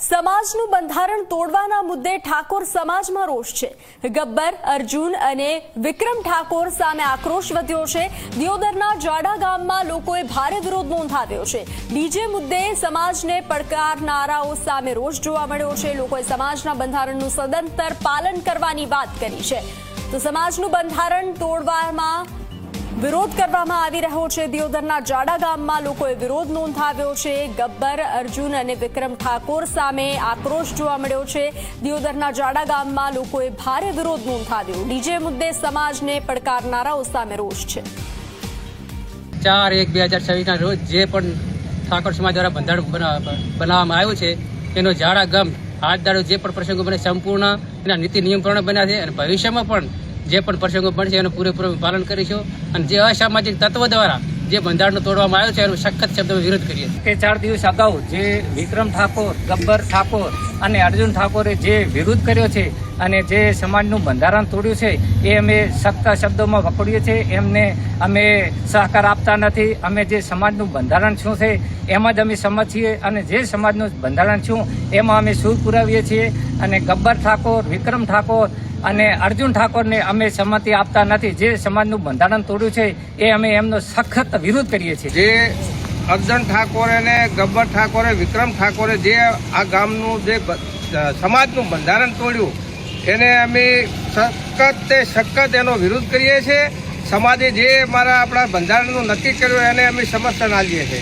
સમાજનું બંધારણ તોડવાના મુદ્દે ઠાકોર સમાજમાં રોષ છે। ગબ્બર, અર્જુન અને વિક્રમ ઠાકોર સામે આક્રોશ વધ્યો છે। દિયોદરના જાડા ગામમાં લોકોએ ભારે વિરોધ નોંધાવ્યો છે। ડીજે મુદ્દે સમાજને પડકારનારાઓ સામે રોષ જોવા મળ્યો છે। લોકોએ સમાજના બંધારણનું સદંતર પાલન કરવાની વાત કરી છે। તો સમાજનું બંધારણ તોડવામાં વિરોધ કરવામાં આવી રહ્યો છે। દિયોદરના જાડા ગામમાં લોકોએ વિરોધ નોંધાવ્યો છે। ગબ્બર, અર્જુન અને વિક્રમ ઠાકોર સામે આક્રોશ જોવા મળ્યો છે। દિયોદરના જાડા ગામમાં લોકોએ ભારે વિરોધ નોંધાવ્યો। ડીજે મુદ્દે સમાજને પડકારનારાઓ સામે રોષ છે। 4/1/2026 રોજ જે પણ ઠાકોર સમાજ દ્વારા બંધારણ બનાવવામાં આવ્યું છે એનો જાડા ગામ હાથ દાડો જે પણ પ્રસંગો બને સંપૂર્ણ એના નીતિ નિયમ પ્રમાણે બન્યા છે અને ભવિષ્યમાં પણ જે પણ પ્રસંગો બનશે એનું પૂરેપૂરું પાલન કરીશું અને જે અસામાજિક તત્વો દ્વારા જે બંધારણ તોડવામાં આવ્યું છે એનો સખત શબ્દમાં વિરોધ કરીએ કે 4 દિવસ અગાઉ જે વિક્રમ ઠાકોર, ગબ્બર ઠાકોર અને અર્જુન ઠાકોરે જે વિરોધ કર્યો છે અને જે સમાજનું બંધારણ તોડ્યું છે એ અમે સખ્ત શબ્દોમાં વખોડીએ છીએ। એમને અમે સહકાર આપતા નથી। અમે જે સમાજનું બંધારણ શું છે એમાં જ અમે સમજ છીએ અને જે સમાજનું બંધારણ શું એમાં અમે સુર પુરાવીએ છીએ અને ગબ્બર ઠાકોર, વિક્રમ ઠાકોર અને અર્જુન ઠાકોરને અમે સંમતિ આપતા નથી। જે સમાજનું બંધારણ તોડ્યું છે એ અમે એમનો સખત વિરોધ કરીએ છીએ। જે અર્જુન ઠાકોર અને ગબ્બર ઠાકોરે, વિક્રમ ઠાકોરે જે આ ગામનું જે સમાજનું બંધારણ તોડ્યું એને અમે સખત એનો વિરોધ કરીએ છીએ। સમાજે જે આપણા બંધારણનું નક્કી કર્યું એને અમે સમર્થન આપીએ છીએ।